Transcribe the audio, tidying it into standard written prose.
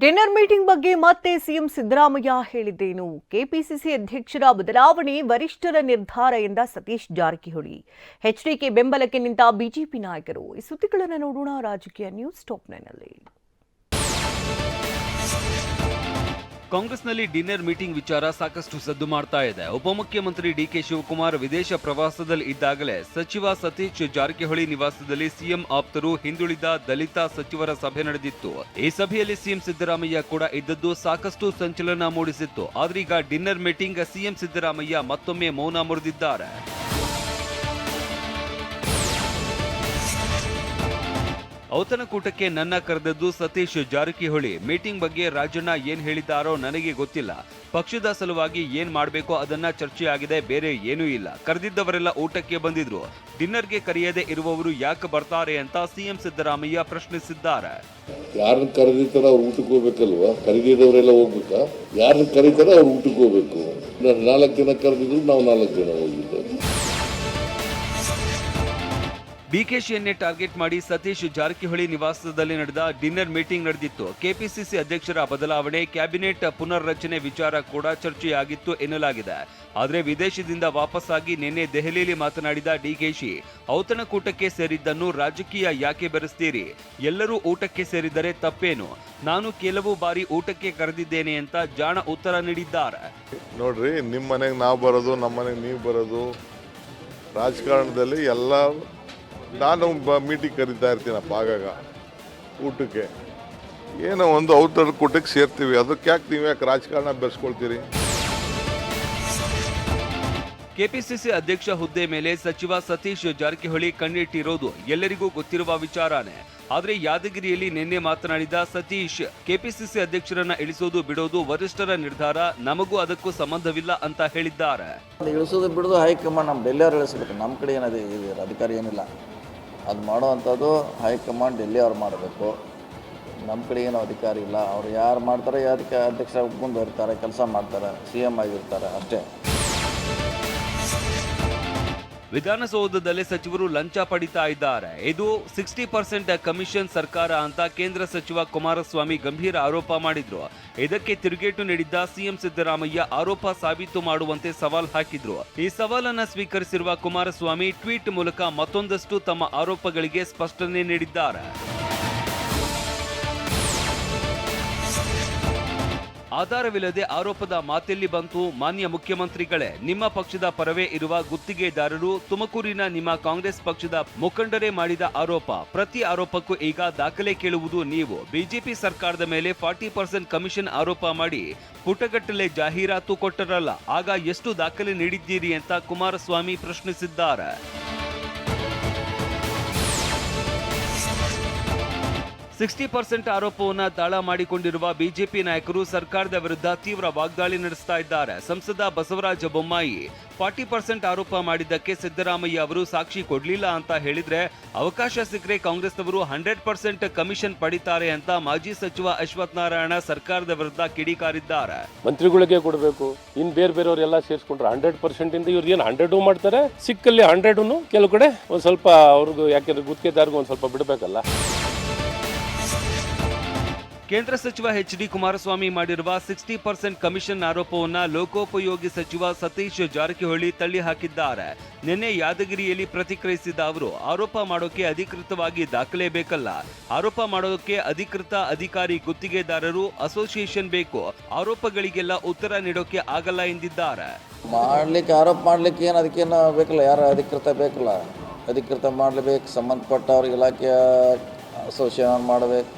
Dinner meeting ಬಗ್ಗೆ ಮತ್ತೆ CM Siddaramaiah ಹೇಳಿದ್ದೇನು? ಕೆಪಿಸಿಸಿ ಅಧ್ಯಕ್ಷರ ಬದಲಾವಣೆ ವರಿಷ್ಠರ ನಿರ್ಧಾರ ಎಂದ ಸತೀಶ್ ಜಾರಕಿಹೊಳಿ. ಎಚ್ಡಿಕೆ ಬೆಂಬಲಕ್ಕೆ ನಿಂತ ಬಿಜೆಪಿ ನಾಯಕರು. ಈ ಸುದ್ದಿಗಳನ್ನು ನೋಡೋಣ ರಾಜಕೀಯ ನ್ಯೂಸ್ ಟಾಪ್ 9 ನಲ್ಲಿ. ಕಾಂಗ್ರೆಸ್ನಲ್ಲಿ ಡಿನ್ನರ್ ಮೀಟಿಂಗ್ ವಿಚಾರ ಸಾಕಷ್ಟು ಸದ್ದು ಮಾಡ್ತಾ ಇದೆ. ಉಪಮುಖ್ಯಮಂತ್ರಿ ಡಿಕೆ ಶಿವಕುಮಾರ್ ವಿದೇಶ ಪ್ರವಾಸದಲ್ಲಿ ಇದ್ದಾಗಲೇ ಸಚಿವ ಸತೀಶ್ ಜಾರಕಿಹೊಳಿ ನಿವಾಸದಲ್ಲಿ ಸಿಎಂ ಆಪ್ತರು, ಹಿಂದುಳಿದ ದಲಿತ ಸಚಿವರ ಸಭೆ ನಡೆದಿತ್ತು. ಈ ಸಭೆಯಲ್ಲಿ ಸಿಎಂ ಸಿದ್ದರಾಮಯ್ಯ ಕೂಡ ಇದ್ದದ್ದು ಸಾಕಷ್ಟು ಸಂಚಲನ ಮೂಡಿಸಿತ್ತು. ಆದ್ರೀಗ ಡಿನ್ನರ್ ಮೀಟಿಂಗ್ ಸಿಎಂ ಸಿದ್ದರಾಮಯ್ಯ ಮತ್ತೊಮ್ಮೆ ಮೌನ ಮುರಿದಿದ್ದಾರೆ. ಔತಣಕೂಟಕ್ಕೆ ನನ್ನ ಕರೆದದ್ದು ಸತೀಶ್ ಜಾರಕಿಹೊಳಿ. ಮೀಟಿಂಗ್ ಬಗ್ಗೆ ರಾಜಣ್ಣ ಏನ್ ಹೇಳಿದ್ದಾರೋ ನನಗೆ ಗೊತ್ತಿಲ್ಲ. ಪಕ್ಷದ ಸಲುವಾಗಿ ಏನ್ ಮಾಡಬೇಕೋ ಅದನ್ನ ಚರ್ಚೆ ಆಗಿದೆ, ಬೇರೆ ಏನೂ ಇಲ್ಲ. ಕರೆದಿದ್ದವರೆಲ್ಲ ಊಟಕ್ಕೆ ಬಂದಿದ್ರು. ಡಿನ್ನರ್ಗೆ ಕರೆಯದೆ ಇರುವವರು ಯಾಕೆ ಬರ್ತಾರೆ ಅಂತ ಸಿಎಂ ಸಿದ್ದರಾಮಯ್ಯ ಪ್ರಶ್ನಿಸಿದ್ದಾರೆ. ಯಾರನ್ನ ಕರೆದಿರ್ತಾರ ಅವ್ರು ಊಟಕ್ಕೆ ಹೋಗ್ಬೇಕಲ್ವಾ? ಕರೆದಿದ್ದವರೆಲ್ಲ ಹೋಗ್ಬೇಕಾ? ಯಾರನ್ನ ಕರೀತಾರ ಅವ್ರು ಊಟಕ್ಕೆ ಹೋಗ್ಬೇಕು. 4 ಜನ ಕರೆದಿದ್ರು, ನಾವು 4 ಜನ ಹೋಗಿದ್ದೇವೆ. ಡಿಕೆಶಿಯನ್ನೇ ಟಾರ್ಗೆಟ್ ಮಾಡಿ ಸತೀಶ್ ಜಾರಕಿಹೊಳಿ ನಿವಾಸದಲ್ಲಿ ನಡೆದ ಡಿನ್ನರ್ ಮೀಟಿಂಗ್ ನಡೆದಿತ್ತು. ಕೆಪಿಸಿಸಿ ಅಧ್ಯಕ್ಷರ ಬದಲಾವಣೆ, ಕ್ಯಾಬಿನೆಟ್ ಪುನರ್ರಚನೆ ವಿಚಾರ ಕೂಡ ಚರ್ಚೆಯಾಗಿತ್ತು ಎನ್ನಲಾಗಿದೆ. ಆದರೆ ವಿದೇಶದಿಂದ ವಾಪಸ್ಸಾಗಿ ನಿನ್ನೆ ದೆಹಲಿಯಲ್ಲಿ ಮಾತನಾಡಿದ ಡಿಕೆಶಿ, ಔತಣಕೂಟಕ್ಕೆ ಸೇರಿದ್ದನ್ನು ರಾಜಕೀಯ ಯಾಕೆ ಬೆರೆಸ್ತೀರಿ? ಎಲ್ಲರೂ ಊಟಕ್ಕೆ ಸೇರಿದರೆ ತಪ್ಪೇನು? ನಾನು ಕೆಲವು ಬಾರಿ ಊಟಕ್ಕೆ ಕರೆದಿದ್ದೇನೆ ಅಂತ ಜಾಣ ಉತ್ತರ ನೀಡಿದ್ದಾರೆ. ನೋಡ್ರಿ, ನಿಮ್ಮ ಮನೆಗೆ ನಾವು ಬರೋದು, ನಮ್ಮ ಮನೆಗೆ ನೀವು ಬರೋದು, ರಾಜಕಾರಣದಲ್ಲಿ ಎಲ್ಲ ನಾನು ಮೀಟಿಂಗ್ ಕರೀತಾ ಇರ್ತೀನಪ್ಪ ಆಗಾಗ ಊಟಕ್ಕೆ. ಏನೋ ಒಂದು ಔತಣಕೂಟಕ್ಕೆ ಸೇರ್ತೀವಿ, ಅದಕ್ಕೆ ಯಾಕೆ ನೀವು ಯಾಕೆ ರಾಜಕಾರಣ ಬೆರೆಸ್ಕೊಳ್ತೀರಿ? ಕೆಪಿಸಿಸಿ ಅಧ್ಯಕ್ಷ ಹುದ್ದೆ ಮೇಲೆ ಸಚಿವ ಸತೀಶ್ ಜಾರಕಿಹೊಳಿ ಕಣ್ಣಿಟ್ಟಿರೋದು ಎಲ್ಲರಿಗೂ ಗೊತ್ತಿರುವ ವಿಚಾರನೇ. ಆದರೆ ಯಾದಗಿರಿಯಲ್ಲಿ ನಿನ್ನೆ ಮಾತನಾಡಿದ ಸತೀಶ್, ಕೆಪಿಸಿಸಿ ಅಧ್ಯಕ್ಷರನ್ನ ಇಳಿಸೋದು ಬಿಡೋದು ವರಿಷ್ಠರ ನಿರ್ಧಾರ, ನಮಗೂ ಅದಕ್ಕೂ ಸಂಬಂಧವಿಲ್ಲ ಅಂತ ಹೇಳಿದ್ದಾರೆ. ಇಳಿಸೋದು ಬಿಡೋದು ಹೈಕಮಾಂಡ್, ನಮ್ಮ ಡೆಲ್ಲಿಯವ್ರು ಇಳಿಸ್ಬೇಕು. ನಮ್ಮ ಕಡೆ ಏನದು ಅಧಿಕಾರಿ ಏನಿಲ್ಲ. ಅದು ಮಾಡೋವಂಥದ್ದು ಹೈಕಮಾಂಡ್ ಡೆಲ್ಲಿ ಅವ್ರು ಮಾಡಬೇಕು. ನಮ್ಮ ಕಡೆ ಏನೋ ಅಧಿಕಾರಿ ಇಲ್ಲ. ಅವ್ರು ಯಾರು ಮಾಡ್ತಾರೆ, ಅದಕ್ಕೆ ಅಧ್ಯಕ್ಷ ಮುಂದುವರಿತಾರೆ, ಕೆಲಸ ಮಾಡ್ತಾರೆ, CM ಆಗಿರ್ತಾರೆ ಅಷ್ಟೇ. ವಿಧಾನಸೌಧದಲ್ಲಿ ಸಚಿವರು ಲಂಚ ಪಡಿತಾ ಇದ್ದಾರೆ. ಇದು 60% ಕಮಿಷನ್ ಸರ್ಕಾರ ಅಂತ ಕೇಂದ್ರ ಸಚಿವ ಕುಮಾರಸ್ವಾಮಿ ಗಂಭೀರ ಆರೋಪ ಮಾಡಿದ್ರು. ಇದಕ್ಕೆ ತಿರುಗೇಟು ನೀಡಿದ್ದ ಸಿಎಂ ಸಿದ್ದರಾಮಯ್ಯ ಆರೋಪ ಸಾಬೀತು ಮಾಡುವಂತೆ ಸವಾಲ್ ಹಾಕಿದ್ರು. ಈ ಸವಾಲನ್ನ ಸ್ವೀಕರಿಸಿರುವ ಕುಮಾರಸ್ವಾಮಿ ಟ್ವೀಟ್ ಮೂಲಕ ಮತ್ತೊಂದಷ್ಟು ತಮ್ಮ ಆರೋಪಗಳಿಗೆ ಸ್ಪಷ್ಟನೆ ನೀಡಿದ್ದಾರೆ. ಆಧಾರವಿಲ್ಲದೆ ಆರೋಪದ ಮಾತೆಲ್ಲಿ ಬಂತು? ಮಾನ್ಯ ಮುಖ್ಯಮಂತ್ರಿಗಳೇ, ನಿಮ್ಮ ಪಕ್ಷದ ಪರವೇ ಇರುವ ಗುತ್ತಿಗೆದಾರರು, ತುಮಕೂರಿನ ನಿಮ್ಮ ಕಾಂಗ್ರೆಸ್ ಪಕ್ಷದ ಮುಖಂಡರೇ ಮಾಡಿದ ಆರೋಪ. ಪ್ರತಿ ಆರೋಪಕ್ಕೂ ಈಗ ದಾಖಲೆ ಕೇಳುವುದು ನೀವು. ಬಿಜೆಪಿ ಸರ್ಕಾರದ ಮೇಲೆ 40% ಕಮಿಷನ್ ಆರೋಪ ಮಾಡಿ ಪುಟಗಟ್ಟಲೆ ಜಾಹೀರಾತು ಕೊಟ್ಟರಲ್ಲ, ಆಗ ಎಷ್ಟು ದಾಖಲೆ ನೀಡಿದ್ದೀರಿ ಅಂತ ಕುಮಾರಸ್ವಾಮಿ ಪ್ರಶ್ನಿಸಿದ್ದಾರೆ. $60% ಆರೋಪವನ್ನ ದಾಳ ಮಾಡಿಕೊಂಡಿರುವ ಬಿಜೆಪಿ ನಾಯಕರು ಸರ್ಕಾರದ ವಿರುದ್ಧ ತೀವ್ರ ವಾಗ್ದಾಳಿ ನಡೆಸ್ತಾ ಇದ್ದಾರೆ. ಸಂಸದ ಬಸವರಾಜ ಬೊಮ್ಮಾಯಿ 40% ಆರೋಪ ಮಾಡಿದ್ದಕ್ಕೆ ಸಿದ್ದರಾಮಯ್ಯ ಅವರು ಸಾಕ್ಷಿ ಕೊಡ್ಲಿಲ್ಲ ಅಂತ ಹೇಳಿದ್ರೆ, ಅವಕಾಶ ಸಿಕ್ಕರೆ ಕಾಂಗ್ರೆಸ್ನವರು 100% ಕಮಿಷನ್ ಪಡಿತಾರೆ ಅಂತ ಮಾಜಿ ಸಚಿವ ಅಶ್ವಥ್ ನಾರಾಯಣ ಸರ್ಕಾರದ ವಿರುದ್ಧ ಕಿಡಿಕಾರಿದ್ದಾರೆ. ಮಂತ್ರಿಗಳಿಗೆ ಕೊಡಬೇಕು, ಇನ್ ಬೇರೆಯವರೆಲ್ಲ ಸೇರಿಸ್ಕೊಂಡ್ರೆ 100% ಇಂದ ಇವ್ರು ಏನು 100 ಮಾಡ್ತಾರೆ, ಸಿಕ್ಕಲ್ಲಿ 100 ಕೆಲವು ಕಡೆ ಒಂದ್ ಸ್ವಲ್ಪ ಅವ್ರಿಗೂ, ಯಾಕೆಂದ್ರೆ ಗುತ್ತಿಗೆದಾರ್ಗೂ ಒಂದ್ ಸ್ವಲ್ಪ ಬಿಡಬೇಕಲ್ಲ. ಕೇಂದ್ರ ಸಚಿವ HD ಕುಮಾರಸ್ವಾಮಿ ಮಾಡಿರುವ 60% ಕಮಿಷನ್ ಆರೋಪವನ್ನ ಲೋಕೋಪಯೋಗಿ ಸಚಿವ ಸತೀಶ್ ಜಾರಕಿಹೊಳಿ ತಳ್ಳಿ ಹಾಕಿದ್ದಾರೆ. ನಿನ್ನೆ ಯಾದಗಿರಿಯಲ್ಲಿ ಪ್ರತಿಕ್ರಿಯಿಸಿದ ಅವರು, ಆರೋಪ ಮಾಡೋಕೆ ಅಧಿಕೃತವಾಗಿ ದಾಖಲೆ ಬೇಕಲ್ಲ, ಆರೋಪ ಮಾಡೋಕೆ ಅಧಿಕೃತ ಅಧಿಕಾರಿ, ಗುತ್ತಿಗೆದಾರರು, ಅಸೋಸಿಯೇಷನ್ ಬೇಕು. ಆರೋಪಗಳಿಗೆಲ್ಲ ಉತ್ತರ ನೀಡೋಕೆ ಆಗಲ್ಲ ಎಂದಿದ್ದಾರೆ. ಮಾಡ್ಲಿಕ್ಕೆ ಆರೋಪ ಮಾಡ್ಲಿಕ್ಕೆ ಏನು ಅದಕ್ಕೇನು ಬೇಕಲ್ಲ, ಯಾರು ಅಧಿಕೃತ ಬೇಕಲ್ಲ, ಅಧಿಕೃತ ಮಾಡಲೇಬೇಕು. ಸಂಬಂಧಪಟ್ಟ ಅವ್ರಿಗೆ ಇಲಾಖೆಯ ಅಸೋಸಿಯೇಷನ್ ಮಾಡಬೇಕು.